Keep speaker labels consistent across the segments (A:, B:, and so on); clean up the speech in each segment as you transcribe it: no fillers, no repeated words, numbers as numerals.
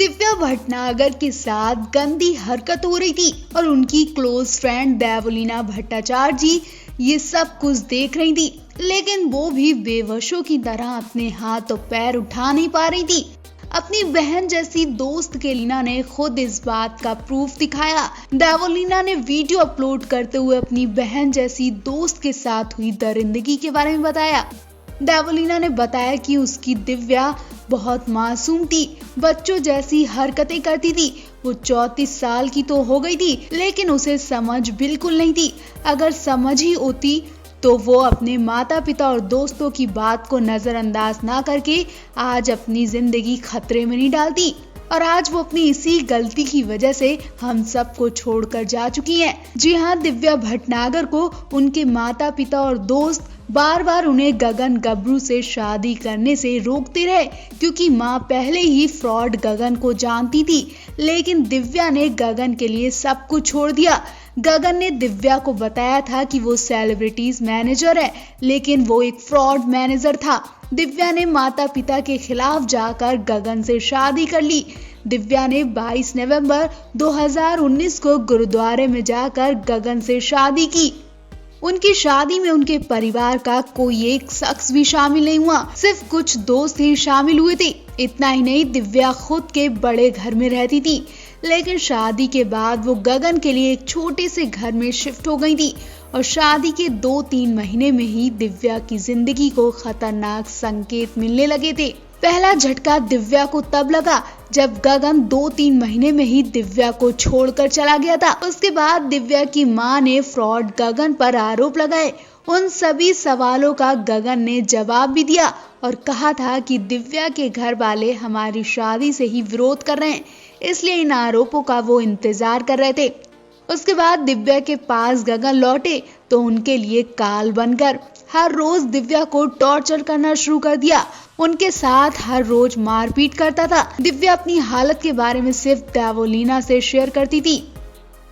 A: दिव्या भटनागर के साथ गंदी हरकत हो रही थी और उनकी क्लोज फ्रेंड देवलीना भट्टाचार्य जी ये सब कुछ देख रही थी, लेकिन वो भी बेवशों की तरह अपने हाथ और पैर उठा नहीं पा रही थी। अपनी बहन जैसी दोस्त के लीना ने खुद इस बात का प्रूफ दिखाया। देवलीना ने वीडियो अपलोड करते हुए अपनी बहन जैसी दोस्त के साथ हुई दरिंदगी के बारे में बताया। देवलीना ने बताया कि उसकी दिव्या बहुत मासूम थी, बच्चों जैसी हरकतें करती थी। वो 34 साल की तो हो गई थी, लेकिन उसे समझ बिल्कुल नहीं थी। अगर समझ ही होती तो वो अपने माता पिता और दोस्तों की बात को नजरअंदाज ना करके आज अपनी जिंदगी खतरे में नहीं डालती। और आज वो अपनी इसी गलती की वजह से हम सबको छोड़कर जा चुकी हैं। जी हाँ, दिव्या भटनागर को उनके माता पिता और दोस्त बार बार उन्हें गगन गब्रू से शादी करने से रोकते रहे, क्योंकि माँ पहले ही फ्रॉड गगन को जानती थी। लेकिन दिव्या ने गगन के लिए सब कुछ छोड़ दिया। गगन ने दिव्या को बताया था कि वो सेलिब्रिटीज मैनेजर है, लेकिन वो एक फ्रॉड मैनेजर था। दिव्या ने माता पिता के खिलाफ जाकर गगन से शादी कर ली। दिव्या ने 22 नवंबर 2019 को गुरुद्वारे में जाकर गगन से शादी की। उनकी शादी में उनके परिवार का कोई एक शख्स भी शामिल नहीं हुआ, सिर्फ कुछ दोस्त ही शामिल हुए थे। इतना ही नहीं, दिव्या खुद के बड़े घर में रहती थी, लेकिन शादी के बाद वो गगन के लिए एक छोटे से घर में शिफ्ट हो गई थी। और शादी के 2-3 महीने में ही दिव्या की जिंदगी को खतरनाक संकेत मिलने लगे थे। पहला झटका दिव्या को तब लगा जब गगन 2-3 महीने में ही दिव्या को छोड़कर चला गया था। उसके बाद दिव्या की मां ने फ्रॉड गगन पर आरोप लगाए। उन सभी सवालों का गगन ने जवाब भी दिया और कहा था कि दिव्या के घर वाले हमारी शादी से ही विरोध कर रहे हैं, इसलिए इन आरोपों का वो इंतजार कर रहे थे। उसके बाद दिव्या के पास गगन लौटे तो उनके लिए काल बनकर हर रोज दिव्या को टॉर्चर करना शुरू कर दिया। उनके साथ हर रोज मारपीट करता था। दिव्या अपनी हालत के बारे में सिर्फ देवलीना से शेयर करती थी।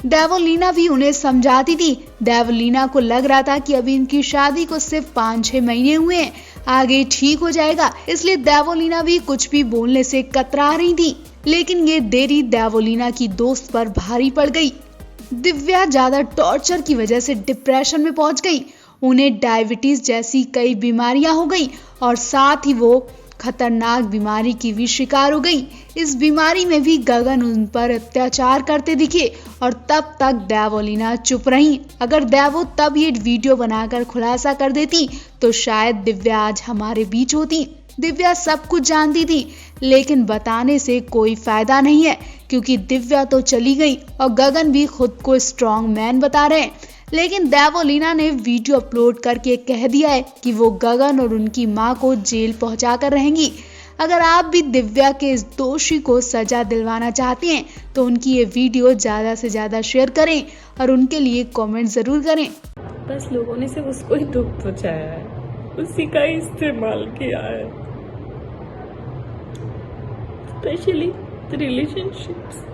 A: देवलीना भी उन्हें समझाती थी। देवलीना को लग रहा था कि अभी इनकी शादी को सिर्फ 5-6 महीने हुए हैं, आगे ठीक हो जाएगा, इसलिए देवलीना भी कुछ भी बोलने से कतरा रही थी। लेकिन ये देरी देवलीना की दोस्त पर भारी पड़ गई। दिव्या ज्यादा टॉर्चर की वजह से डिप्रेशन में पहुंच गई। उन्हें डायबिटीज जैसी कई बीमारियां हो गई और साथ ही वो खतरनाक बीमारी की भी शिकार हो गई। इस बीमारी में भी गगन उन पर अत्याचार करते दिखे और तब तक देवलीना चुप रही। अगर देवो तब ये वीडियो बनाकर खुलासा कर देती तो शायद दिव्या आज हमारे बीच होती। दिव्या सब कुछ जानती थी, लेकिन बताने से कोई फायदा नहीं है, क्योंकि दिव्या तो चली गई और गगन भी खुद को स्ट्रॉन्ग मैन बता रहे हैं। लेकिन देवलीना ने वीडियो अपलोड करके कह दिया है कि वो गगन और उनकी मां को जेल पहुंचाकर रहेंगी। अगर आप भी दिव्या के इस दोषी को सजा दिलवाना चाहते हैं तो उनकी ये वीडियो ज्यादा से ज्यादा शेयर करें और उनके लिए कमेंट जरूर करें।
B: बस लोगों ने सिर्फ उसको ही दुख पहुंचाया है, उसी का ही इस्तेमाल किया है, स्पेशली रिलेशनशिप्स।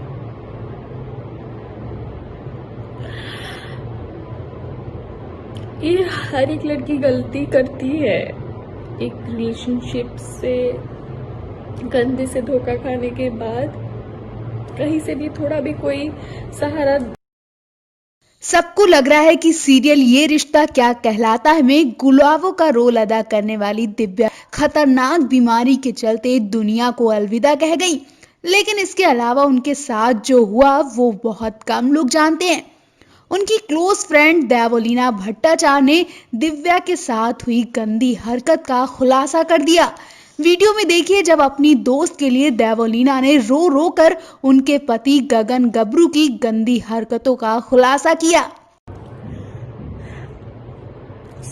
B: ये हर एक लड़की गलती करती है, एक रिलेशनशिप से गंदे से धोखा खाने के बाद कहीं से भी थोड़ा भी कोई सहारा।
A: सबको लग रहा है कि सीरियल ये रिश्ता क्या कहलाता है में गुलाबों का रोल अदा करने वाली दिव्या खतरनाक बीमारी के चलते दुनिया को अलविदा कह गई। लेकिन इसके अलावा उनके साथ जो हुआ वो बहुत कम लोग जानते हैं। उनकी क्लोज फ्रेंड देवलीना भट्टाचार्य ने दिव्या के साथ हुई गंदी हरकत का खुलासा कर दिया। वीडियो में देखिए जब अपनी दोस्त के लिए देवलीना ने रो रो कर उनके पति गगन गब्रू की गंदी हरकतों का खुलासा किया।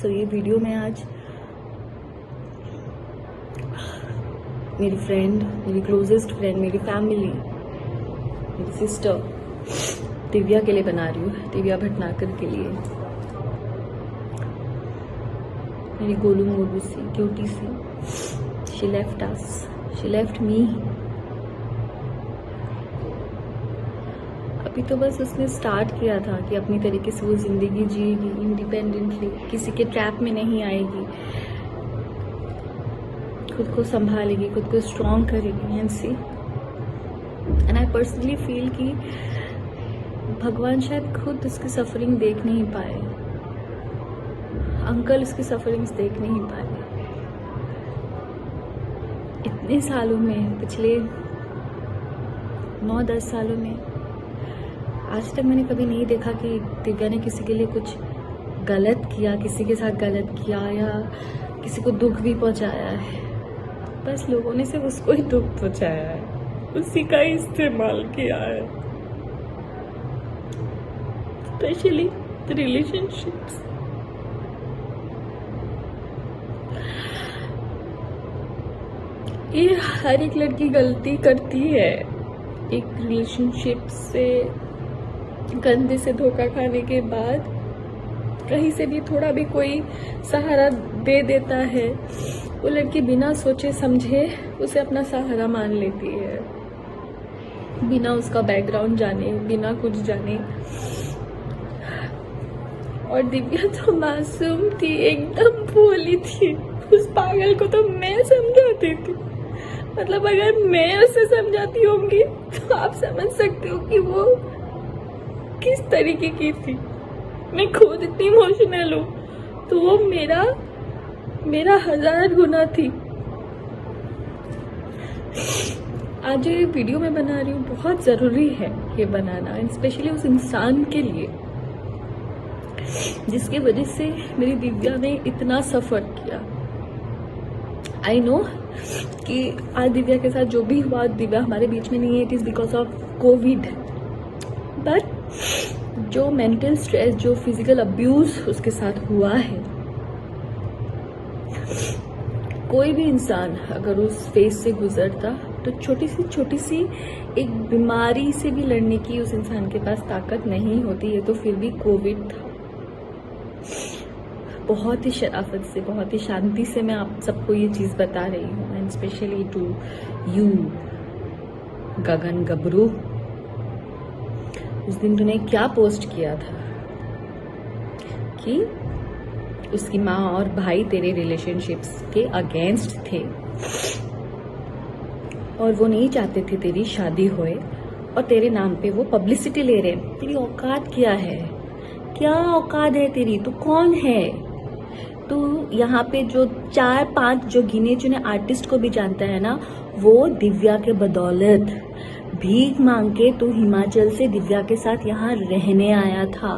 B: ये वीडियो में आज मेरी फ्रेंड, मेरी क्लोजेस्ट फ्रेंड, मेरी फैमिली, मेरी सिस्टर दिव्या के लिए बना रही हूँ, दिव्या भटनागर के लिए। मेरी गोलू मोलू सी क्यूटी सी, she left us, she left me। अभी तो बस उसने स्टार्ट किया था कि अपनी तरीके से वो जिंदगी जिएगी इंडिपेंडेंटली, किसी के ट्रैप में नहीं आएगी, खुद को संभालेगी, खुद को स्ट्रॉन्ग करेगी। And see and I personally feel कि भगवान शायद खुद उसकी सफरिंग देख नहीं पाए, अंकल उसकी सफरिंग्स देख नहीं पाए। इतने सालों में, पिछले 9-10 सालों में आज तक मैंने कभी नहीं देखा कि दिव्या ने किसी के लिए कुछ गलत किया, किसी के साथ गलत किया या किसी को दुख भी पहुंचाया है। बस लोगों ने सिर्फ उसको ही दुख पहुंचाया है, उसी का ही इस्तेमाल किया है, स्पेशली रिलेशनशिप्स। ये हर एक लड़की गलती करती है, एक रिलेशनशिप से गंदे से धोखा खाने के बाद कहीं से भी थोड़ा भी कोई सहारा दे देता है, वो लड़की बिना सोचे समझे उसे अपना सहारा मान लेती है, बिना उसका बैकग्राउंड जाने, बिना कुछ जाने। और दिव्या तो मासूम थी, एकदम भोली थी, उस पागल को तो मैं समझाती थी। मतलब अगर मैं उसे समझाती होंगी तो आप समझ सकते हो कि वो किस तरीके की थी। मैं खुद इतनी इमोशनल हूँ तो वो मेरा 1000 गुना थी। आज जो ये वीडियो मैं बना रही हूँ बहुत जरूरी है ये बनाना, स्पेशली उस इंसान के लिए जिसकी वजह से मेरी दिव्या ने इतना सफर किया। आई नो कि आज दिव्या के साथ जो भी हुआ, दिव्या हमारे बीच में नहीं है, it is because of Covid. But जो मेंटल स्ट्रेस, जो फिजिकल अब्यूज उसके साथ हुआ है, कोई भी इंसान अगर उस फेज से गुजरता तो छोटी सी एक बीमारी से भी लड़ने की उस इंसान के पास ताकत नहीं होती है। तो फिर भी कोविड था। बहुत ही शराफत से, बहुत ही शांति से मैं आप सबको ये चीज बता रही हूँ, एंड स्पेशली टू यू गगन गबरू। उस दिन तूने क्या पोस्ट किया था कि उसकी माँ और भाई तेरे रिलेशनशिप्स के अगेंस्ट थे और वो नहीं चाहते थे तेरी शादी होए, और तेरे नाम पे वो पब्लिसिटी ले रहे हैं। तेरी औकात क्या है? क्या औकात है तेरी? तू कौन है? तू यहाँ पे जो 4-5 जो गिने चुने आर्टिस्ट को भी जानता है ना, वो दिव्या के बदौलत भीख मांग के तू हिमाचल से दिव्या के साथ यहाँ रहने आया था।